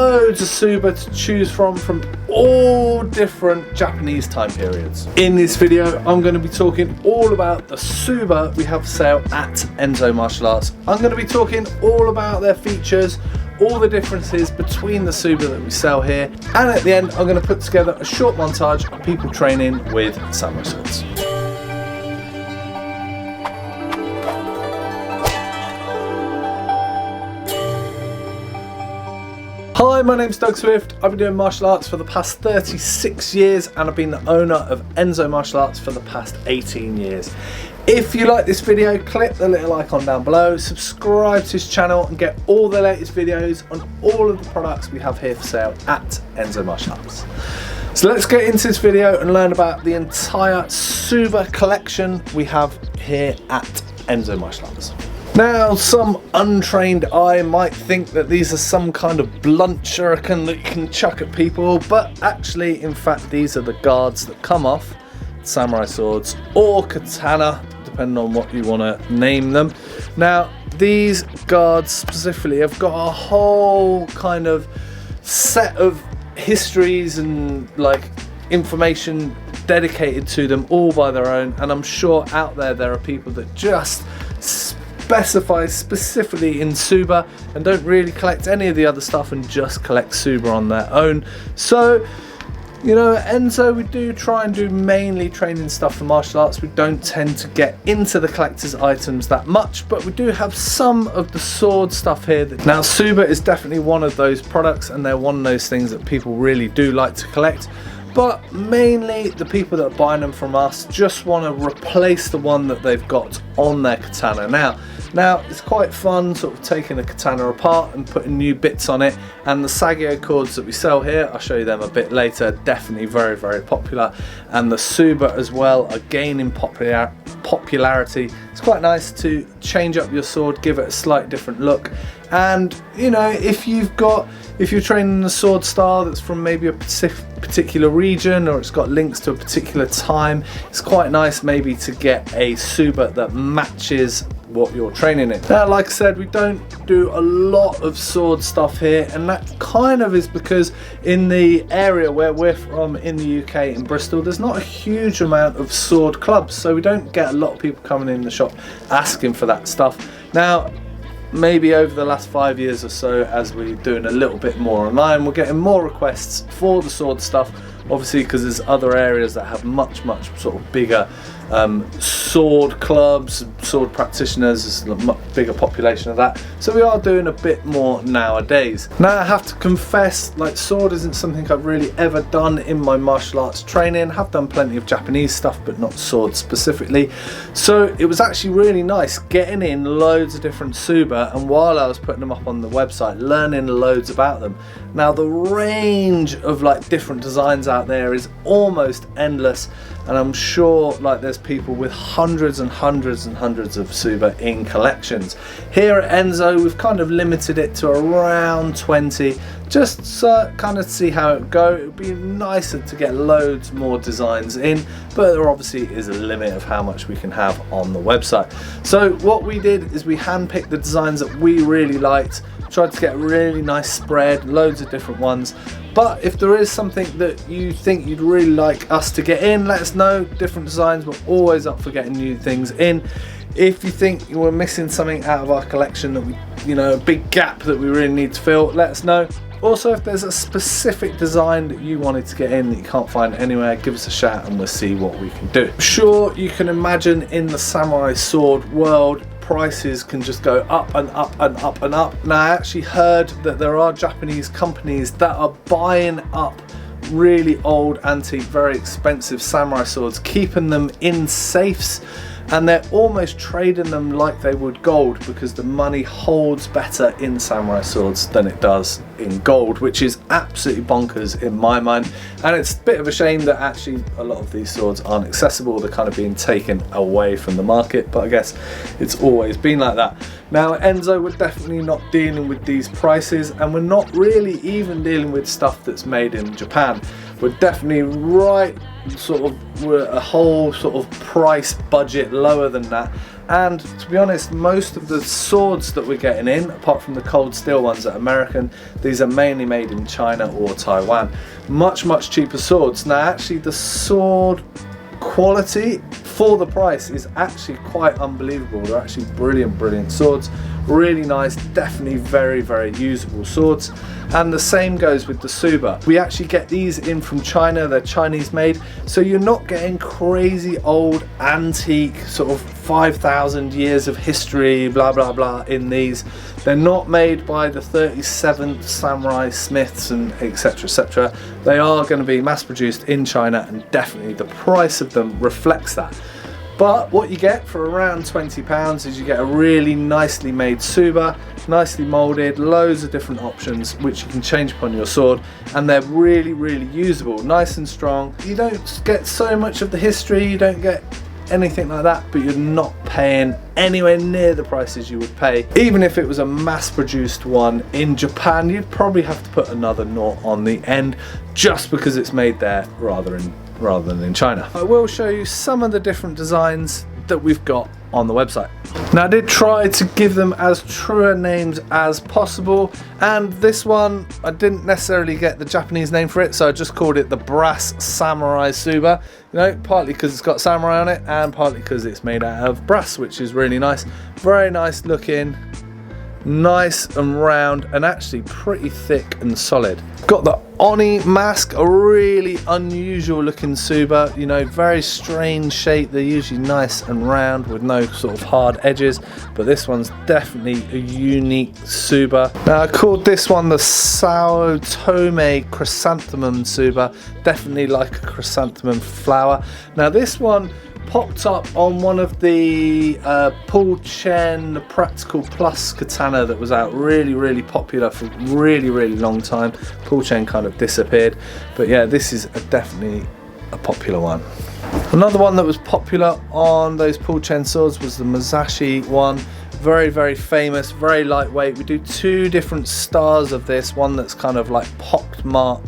loads of Tsuba to choose from all different Japanese time periods. In this video, I'm going to be talking all about the Tsuba we have for sale at Enso Martial Arts. I'm going to be talking all about their features, all the differences between the Tsuba that we sell here, and at the end I'm going to put together a short montage of people training with samurai swords. Hi, my name's Doug Swift. I've been doing martial arts for the past 36 years and I've been the owner of Enso Martial Arts for the past 18 years. If you like this video, click the little icon down below, subscribe to this channel and get all the latest videos on all of the products we have here for sale at Enso Martial Arts. So let's get into this video and learn about the entire Tsuba collection we have here at Enso Martial Arts. Now, some untrained eye might think that these are some kind of blunt shuriken that you can chuck at people, but actually, in fact, these are the guards that come off samurai swords or katana, depending on what you want to name them. Now, these guards specifically have got a whole kind of set of histories and like information dedicated to them all by their own, and I'm sure out there are people that just specify specifically in Tsuba and don't really collect any of the other stuff and just collect Tsuba on their own. So, you know, at Enso we do try and do mainly training stuff for martial arts. We don't tend to get into the collector's items that much, but we do have some of the sword stuff here. Now, Tsuba is definitely one of those products and they're one of those things that people really do like to collect. But mainly the people that are buying them from us just want to replace the one that they've got on their katana. Now it's quite fun sort of taking a katana apart and putting new bits on it, and the Sagio cords that we sell here, I'll show you them a bit later, definitely very, very popular, and the Tsuba as well are gaining popularity. It's quite nice to change up your sword, give it a slight different look, and you know, if you're training a sword style that's from maybe a particular region or it's got links to a particular time, it's quite nice maybe to get a Tsuba that matches what you're training in. Now, like I said, we don't do a lot of sword stuff here, and that kind of is because in the area where we're from in the UK, in Bristol, there's not a huge amount of sword clubs, so we don't get a lot of people coming in the shop asking for that stuff. Now, maybe over the last 5 years or so, as we're doing a little bit more online, we're getting more requests for the sword stuff, obviously because there's other areas that have much sort of bigger sword clubs, sword practitioners. There's a much bigger population of that, so we are doing a bit more nowadays. Now, I have to confess, like, sword isn't something I've really ever done in my martial arts training. I have done plenty of Japanese stuff, but not sword specifically, so it was actually really nice getting in loads of different Tsuba, and while I was putting them up on the website, learning loads about them. Now, the range of like different designs out there is almost endless, and I'm sure like there's people with hundreds and hundreds and hundreds of Tsuba in collections. Here at Enso, we've kind of limited it to around 20, just kind of see how it would go. It would be nicer to get loads more designs in, but there obviously is a limit of how much we can have on the website. So what we did is we handpicked the designs that we really liked, tried to get a really nice spread, loads of different ones. But if there is something that you think you'd really like us to get in, let us know. Different designs, we're always up for getting new things in. If you think you were missing something out of our collection that we, you know, a big gap that we really need to fill, let us know. Also, if there's a specific design that you wanted to get in that you can't find anywhere, give us a shout and we'll see what we can do. Sure, you can imagine in the samurai sword world, prices can just go up and up and up and up. Now, I actually heard that there are Japanese companies that are buying up really old, antique, very expensive samurai swords, keeping them in safes, and they're almost trading them like they would gold, because the money holds better in samurai swords than it does in gold, which is absolutely bonkers in my mind. And it's a bit of a shame that actually a lot of these swords aren't accessible. They're kind of being taken away from the market, but I guess it's always been like that. Now, at Enso, we're definitely not dealing with these prices, and we're not really even dealing with stuff that's made in Japan. We're definitely we're a whole sort of price budget lower than that, And to be honest, most of the swords that we're getting in, apart from the cold steel ones that are American, these are mainly made in China or Taiwan. Much cheaper swords. Now actually the sword quality for the price is actually quite unbelievable. They're actually brilliant swords, really nice, definitely very usable swords. And the same goes with the Tsuba. We actually get these in from China, they're Chinese made, so you're not getting crazy old antique sort of 5,000 years of history blah blah in these. They're not made by the 37th samurai smiths and etc. They are going to be mass produced in China, and definitely the price of them reflects that. But what you get for around £20 is you get a really nicely made Tsuba, nicely moulded, loads of different options which you can change upon your sword, and they're really usable, nice and strong. You don't get so much of the history, you don't get anything like that, but you're not paying anywhere near the prices you would pay. Even if it was a mass produced one in Japan, you'd probably have to put another nought on the end just because it's made there rather than in China. I will show you some of the different designs that we've got on the website. Now I did try to give them as true names as possible, and this one I didn't necessarily get the Japanese name for it, so I just called it the Brass Samurai Tsuba. You know, partly because it's got samurai on it and partly because it's made out of brass, which is really nice. Very nice looking, nice and round, and actually pretty thick and solid. Got the Oni mask, a really unusual looking Tsuba, you know, very strange shape. They're usually nice and round with no sort of hard edges, but this one's definitely a unique Tsuba. Now I called this one the Sao Tome Chrysanthemum Tsuba, definitely like a chrysanthemum flower. Now this one popped up on one of the Paul Chen Practical Plus katana that was out, really popular for really long time. Paul Chen kind of disappeared, but yeah, this is definitely a popular one. Another one that was popular on those Paul Chen swords was the Wakizashi one. Very famous, very lightweight. We do two different stars of this, one that's kind of like pocked mark,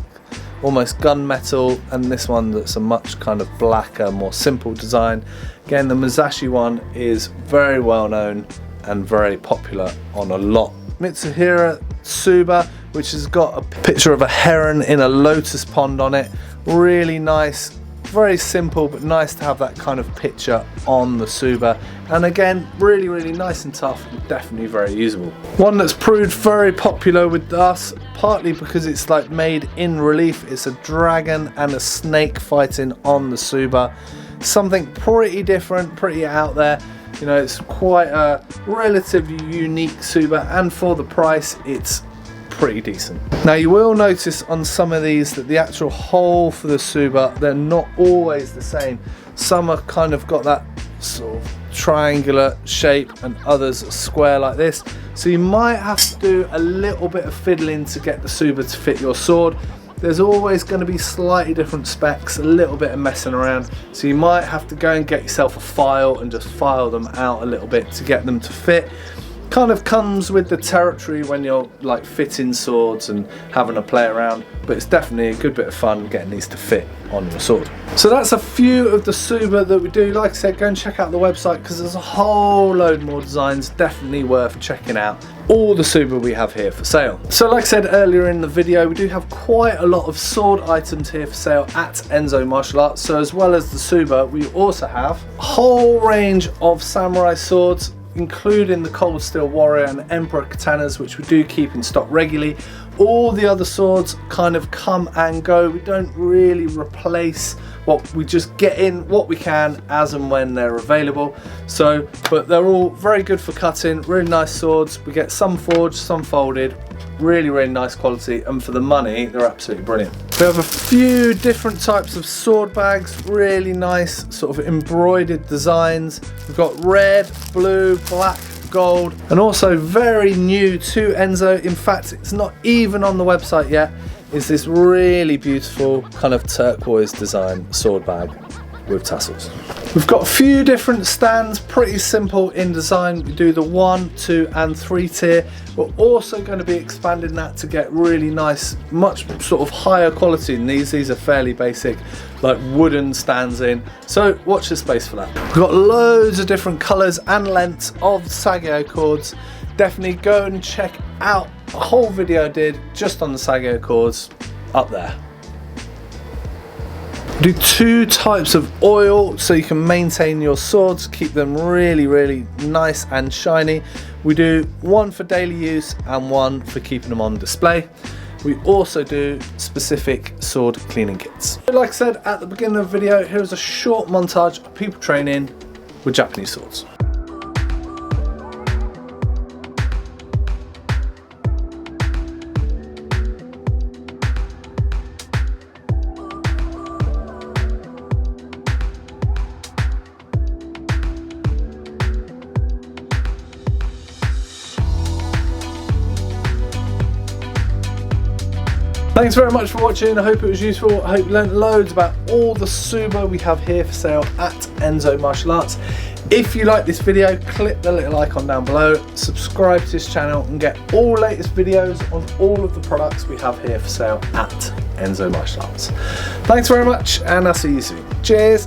almost gunmetal, and this one that's a much kind of blacker, more simple design. Again, the Wakizashi one is very well known and very popular on a lot. Mitsuhira Tsuba, which has got a picture of a heron in a lotus pond on it. Really nice, very simple, but nice to have that kind of picture on the Tsuba. And again, really nice and tough, and definitely very usable. One that's proved very popular with us, partly because it's like made in relief. It's a dragon and a snake fighting on the Tsuba. Something pretty different, pretty out there. You know, it's quite a relatively unique Tsuba, and for the price, it's pretty decent. Now you will notice on some of these that the actual hole for the Tsuba, they're not always the same. Some have kind of got that sort of triangular shape and others are square like this, so you might have to do a little bit of fiddling to get the Tsuba to fit your sword. There's always going to be slightly different specs, a little bit of messing around, so you might have to go and get yourself a file and just file them out a little bit to get them to fit. Kind of comes with the territory when you're like fitting swords and having a play around, but it's definitely a good bit of fun getting these to fit on your sword. So that's a few of the Tsuba that we do. Like I said, go and check out the website because there's a whole load more designs, definitely worth checking out all the Tsuba we have here for sale. So like I said earlier in the video, we do have quite a lot of sword items here for sale at Enso Martial Arts. So as well as the Tsuba, we also have a whole range of samurai swords, including the Cold Steel Warrior and Emperor katanas, which we do keep in stock regularly. All the other swords kind of come and go. We don't really replace what we just get in what we can as and when they're available. So, but they're all very good for cutting, really nice swords. We get some forged, some folded, really nice quality, and for the money they're absolutely brilliant. We have a few different types of sword bags, really nice sort of embroidered designs. We've got red, blue, black, gold, and also very new to Enso, in fact it's not even on the website yet, is this really beautiful kind of turquoise design sword bag with tassels. We've got a few different stands, pretty simple in design. We do the 1, 2 and 3 tier. We're also going to be expanding that to get really nice, much sort of higher quality than these. These are fairly basic, like wooden stands in. So watch this space for that. We've got loads of different colours and lengths of Sagio cords. Definitely go and check out a whole video I did just on the Sagio cords up there. Do 2 types of oil so you can maintain your swords, keep them really nice and shiny. We do one for daily use and one for keeping them on display. We also do specific sword cleaning kits. Like I said at the beginning of the video, here's a short montage of people training with Japanese swords. Thanks very much for watching. I hope it was useful. I hope you learned loads about all the Tsuba we have here for sale at Enso Martial Arts. If you like this video, click the little icon down below, subscribe to this channel and get all latest videos on all of the products we have here for sale at Enso Martial Arts. Thanks very much and I'll see you soon. Cheers.